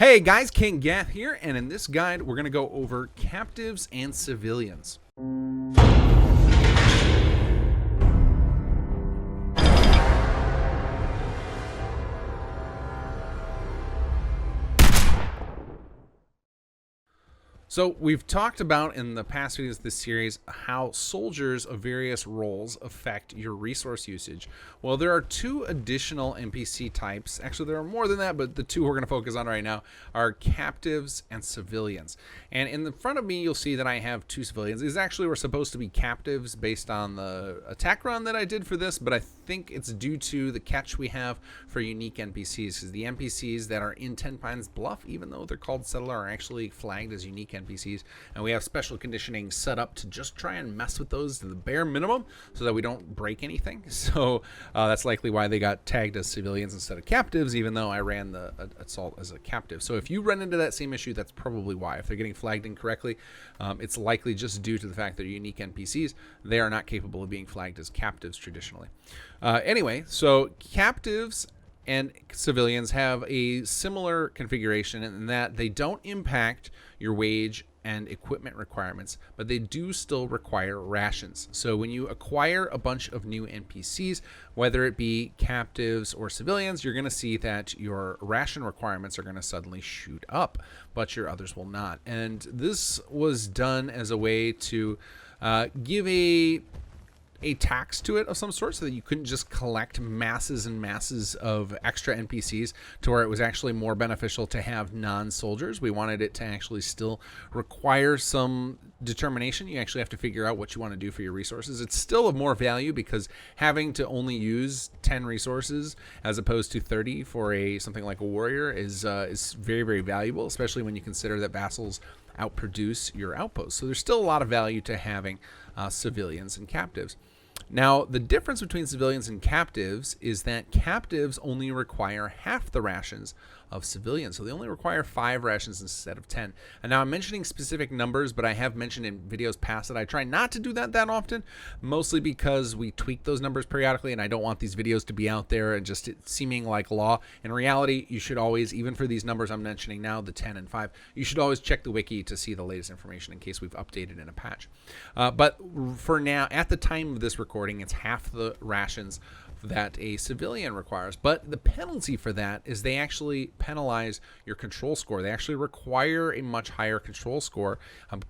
Hey guys, kinggath here, and in this guide we're going to go over captives and civilians. So we've talked about in the past videos of this series how soldiers of various roles affect your resource usage. Well, there are two additional NPC types. Actually, there are more than that, but the two we're going to focus on right now are captives and civilians. And in the front of me, you'll see that I have two civilians. These actually were supposed to be captives based on the attack run that I did for this, but I think it's due to the catch we have for unique NPCs, because the NPCs that are in Ten Pines Bluff, even though they're called Settler, are actually flagged as unique NPCs, and we have special conditioning set up to just try and mess with those to the bare minimum so that we don't break anything. So that's likely why they got tagged as civilians instead of captives, even though I ran the assault as a captive. So if you run into that same issue, that's probably why. If they're getting flagged incorrectly, it's likely just due to the fact that they're unique NPCs. They are not capable of being flagged as captives traditionally. Anyway, so captives and civilians have a similar configuration in that they don't impact your wage and equipment requirements, but they do still require rations. So when you acquire a bunch of new NPCs, whether it be captives or civilians, you're going to see that your ration requirements are going to suddenly shoot up, but your others will not. And this was done as a way to give a tax to it of some sort, so that you couldn't just collect masses and masses of extra NPCs, to where it was actually more beneficial to have non-soldiers. We wanted it to actually still require some determination. You actually have to figure out what you want to do for your resources. It's still of more value, because having to only use 10 resources as opposed to 30 for something like a warrior is very, very valuable, especially when you consider that vassals outproduce your outposts. So there's still a lot of value to having civilians and captives. Now, the difference between civilians and captives is that captives only require half the rations of civilians. So they only require 5 rations instead of 10. And now I'm mentioning specific numbers, but I have mentioned in videos past that I try not to do that often, mostly because we tweak those numbers periodically, and I don't want these videos to be out there and just seeming like law. In reality, you should always, even for these numbers I'm mentioning now, the 10 and 5, you should always check the wiki to see the latest information in case we've updated in a patch. But for now, at the time of this recording, it's half the rations that a civilian requires. But the penalty for that is they actually penalize your control score. They actually require a much higher control score.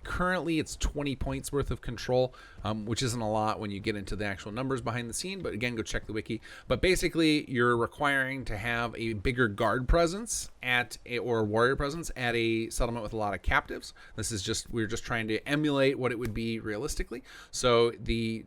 Currently, it's 20 points worth of control, which isn't a lot when you get into the actual numbers behind the scene. But again, go check the wiki. But basically, you're requiring to have a bigger guard presence or warrior presence at a settlement with a lot of captives. This is we're just trying to emulate what it would be realistically. So the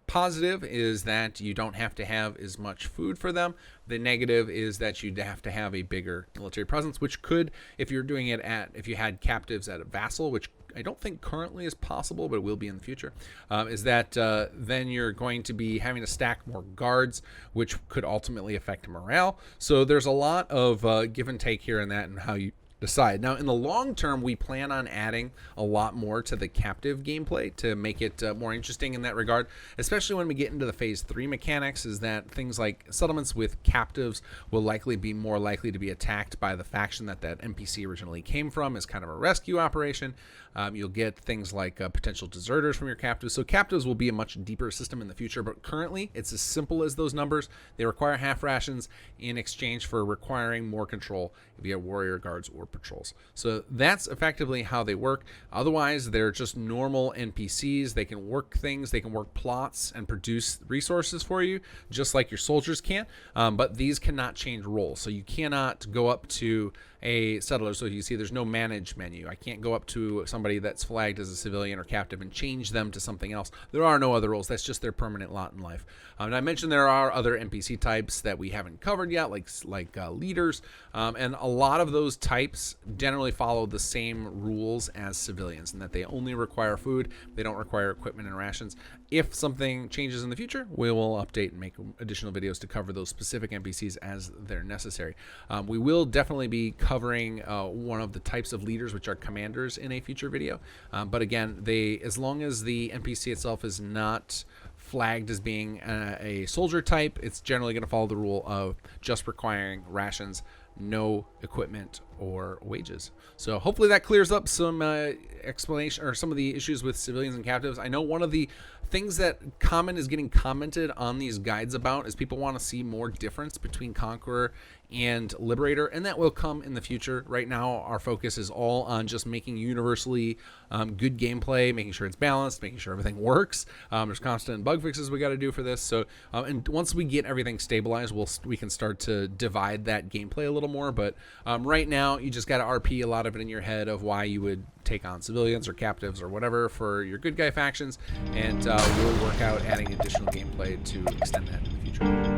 positive is that you don't have to have as much food for them. The negative is that you'd have to have a bigger military presence, which could, if you're doing it if you had captives at a vassal, which I don't think currently is possible, but it will be in the future, is that then you're going to be having to stack more guards, which could ultimately affect morale. So there's a lot of give and take here in that, and how you decide. Now, in the long term, we plan on adding a lot more to the captive gameplay to make it more interesting in that regard, especially when we get into the phase 3 mechanics, is that things like settlements with captives will likely be more likely to be attacked by the faction that NPC originally came from, as kind of a rescue operation. You'll get things like potential deserters from your captives. So captives will be a much deeper system in the future, but currently it's as simple as those numbers. They require half rations in exchange for requiring more control via warrior guards or patrols. So that's effectively how they work. Otherwise, they're just normal NPCs. They can work things, they can work plots and produce resources for you, just like your soldiers can. But these cannot change roles. So you cannot go up to a settler. So you see there's no manage menu. I can't go up to somebody that's flagged as a civilian or captive and change them to something else. There are no other roles. That's just their permanent lot in life. And I mentioned there are other NPC types that we haven't covered yet, like leaders. And a lot of those types generally follow the same rules as civilians, in that they only require food. They don't require equipment and rations. If something changes in the future, we will update and make additional videos to cover those specific NPCs as they're necessary. We will definitely be covering one of the types of leaders, which are commanders, in a future video. But again, as long as the NPC itself is not flagged as being a soldier type, it's generally going to follow the rule of just requiring rations, no equipment or wages. So hopefully that clears up some explanation or some of the issues with civilians and captives. I know one of the things that is getting commented on these guides about is people want to see more difference between Conqueror and Liberator, and that will come in the future. Right now our focus is all on just making universally good gameplay, making sure it's balanced, making sure everything works. There's constant bug fixes we got to do for this. So and once we get everything stabilized, we can start to divide that gameplay a little more. But right now you just got to RP a lot of it in your head of why you would take on civilians or captives or whatever for your good guy factions, and we'll work out adding additional gameplay to extend that in the future.